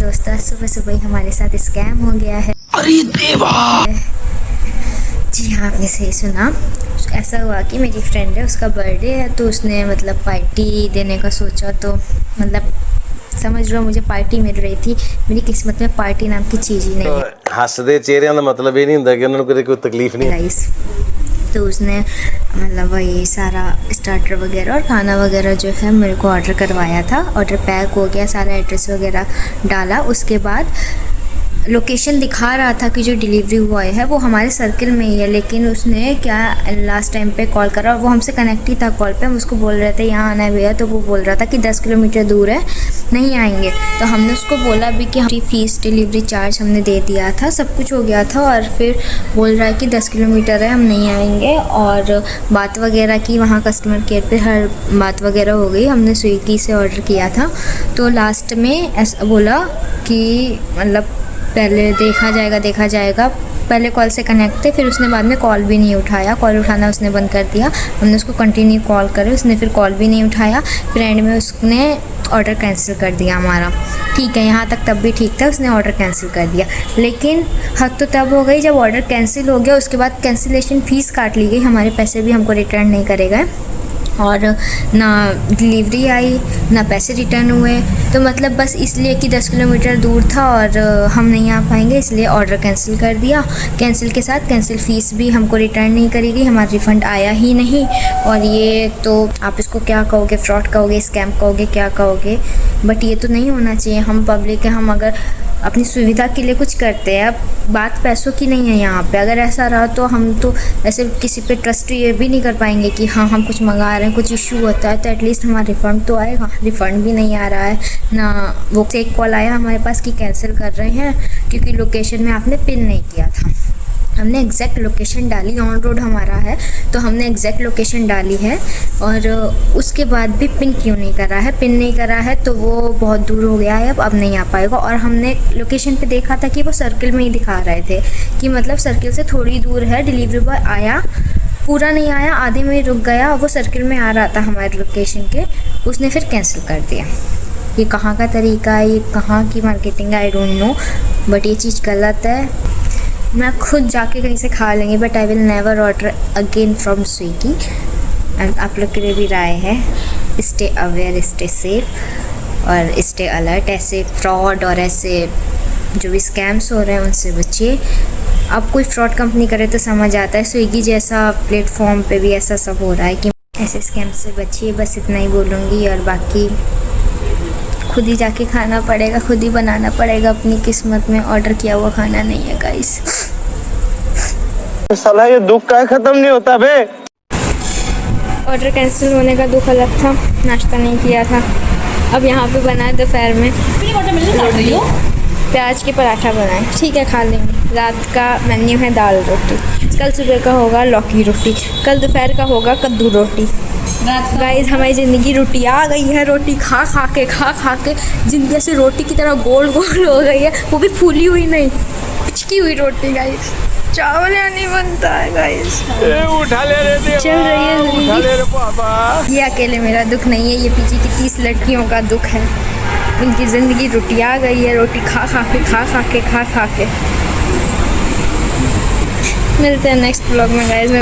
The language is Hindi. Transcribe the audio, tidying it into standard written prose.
दोस्तों, सुबह सुबह ही हमारे साथ स्कैम हो गया है। अरे देवा! जी हाँ, आपने सही सुना। ऐसा हुआ कि मेरी फ्रेंड है, उसका बर्थडे है, तो उसने मतलब पार्टी देने का सोचा। तो मतलब समझ लो, मुझे पार्टी मिल रही थी। मेरी किस्मत में पार्टी नाम की चीज़ ही नहीं है। हੱਸਦੇ ਚਿਹਰਿਆਂ ਦਾ ਮਤਲਬ ਇਹ ਨਹੀਂ ਹੁੰਦਾ ਕਿ ਉਹਨਾਂ ਨੂੰ ਕਦੇ ਕੋਈ ਤਕਲੀਫ नहीं गाइस, तो उसने मतलब वही सारा स्टार्टर वगैरह और खाना वगैरह जो है मेरे को ऑर्डर करवाया था। ऑर्डर पैक हो गया, सारा एड्रेस वगैरह डाला। उसके बाद लोकेशन दिखा रहा था कि जो डिलीवरी बॉय है वो हमारे सर्किल में ही है, लेकिन उसने क्या लास्ट टाइम पे कॉल करा और वो हमसे कनेक्ट ही था कॉल पे। हम उसको बोल रहे थे यहाँ आना है भैया, तो वो बोल रहा था कि 10 किलोमीटर दूर है, नहीं आएंगे। तो हमने उसको बोला भी कि हमारी फ़ीस डिलीवरी चार्ज हमने दे दिया था, सब कुछ हो गया था, और फिर बोल रहा है कि 10 किलोमीटर है, हम नहीं आएंगे। और बात वगैरह की वहाँ कस्टमर केयर पे हर बात वगैरह हो गई। हमने स्विगी से ऑर्डर किया था, तो लास्ट में ऐसा बोला कि मतलब पहले देखा जाएगा। पहले कॉल से कनेक्ट थे, फिर उसने बाद में कॉल भी नहीं उठाया, कॉल उठाना उसने बंद कर दिया। हमने उसको कंटिन्यू कॉल करे, उसने फिर कॉल भी नहीं उठाया। फिर एंड में उसने ऑर्डर कैंसिल कर दिया हमारा। ठीक है, यहाँ तक तब भी ठीक था, उसने ऑर्डर कैंसिल कर दिया। लेकिन हद तो तब हो गई जब ऑर्डर कैंसिल हो गया, उसके बाद कैंसिलेशन फ़ीस काट ली गई, हमारे पैसे भी हमको रिटर्न नहीं करेगा, और ना डिलीवरी आई ना पैसे रिटर्न हुए। तो मतलब बस इसलिए कि 10 किलोमीटर दूर था और हम नहीं आ पाएंगे, इसलिए ऑर्डर कैंसिल कर दिया। कैंसिल के साथ कैंसिल फ़ीस भी हमको रिटर्न नहीं करेगी, हमारा रिफ़ंड आया ही नहीं। और ये तो आप इसको क्या कहोगे, फ्रॉड कहोगे, स्कैम कहोगे, क्या कहोगे, बट ये तो नहीं होना चाहिए। हम पब्लिक है, हम अगर अपनी सुविधा के लिए कुछ करते हैं। अब बात पैसों की नहीं है यहाँ पे। अगर ऐसा रहा तो हम तो ऐसे किसी पे ट्रस्ट ये भी नहीं कर पाएंगे कि हाँ हम कुछ मंगा रहे हैं, कुछ इशू होता है तो एटलीस्ट हमारा रिफ़ंड तो आएगा। रिफ़ंड भी नहीं आ रहा है ना। वो से एक कॉल आया हमारे पास कि कैंसिल कर रहे हैं क्योंकि लोकेशन में आपने पिन नहीं किया था। हमने एग्जैक्ट लोकेशन डाली, ऑन रोड हमारा है तो हमने एग्जैक्ट लोकेशन डाली है, और उसके बाद भी पिन क्यों नहीं करा है। पिन नहीं करा है तो वो बहुत दूर हो गया है, अब नहीं आ पाएगा। और हमने लोकेशन पे देखा था कि वो सर्किल में ही दिखा रहे थे कि मतलब सर्किल से थोड़ी दूर है। डिलीवरी बॉय आया, पूरा नहीं आया, आधे में ही रुक गया, वो सर्किल में आ रहा था हमारे लोकेशन के, उसने फिर कैंसिल कर दिया। ये कहाँ का तरीका है, ये कहाँ की मार्केटिंग है, आई डोंट नो, बट ये चीज़ गलत है। मैं खुद जाके कहीं से खा लेंगी, but I will never order again from Swiggy. आप लोग के लिए भी राय है, स्टे अवेयर, स्टे सेफ और स्टे अलर्ट। ऐसे फ्रॉड और ऐसे जो भी स्कैम्स हो रहे हैं उनसे बचिए। अब कोई फ्रॉड कंपनी करे तो समझ आता है, स्विगी जैसा प्लेटफॉर्म पे भी ऐसा सब हो रहा है कि ऐसे स्कैम से बचिए। बस इतना ही बोलूँगी, और बाकी खुद ही जाके खाना पड़ेगा, खुद ही बनाना पड़ेगा। अपनी किस्मत में ऑर्डर किया हुआ खाना नहीं है गाइस। साला ये दुख का खत्म नहीं होता बे। ऑर्डर कैंसिल होने का दुख अलग था, नाश्ता नहीं किया था। अब यहाँ पे बना है दोपहर में प्याज के पराठा बनाए, ठीक है खा लेंगे। रात का मेन्यू है दाल रोटी, कल सुबह का होगा लौकी रोटी, कल दोपहर का होगा कद्दू रोटी। गाइस, हमारी ज़िंदगी रोटी आ गई है। रोटी खा खा के ज़िंदगी ऐसे रोटी की तरह गोल गोल हो गई है, वो भी फूली हुई नहीं, पिचकी हुई रोटी गाइस। चावल यहाँ नहीं बनता है गाइस। उठा ले रे देवा, चल रही है उठा ले रे बाबा। ये अकेले मेरा दुख नहीं है, ये पीछे की 30 लड़कियों का दुख है। उनकी ज़िंदगी रोटी आ गई है, रोटी खा खा के। मिलते हैं नेक्स्ट व्लॉग में गाइस।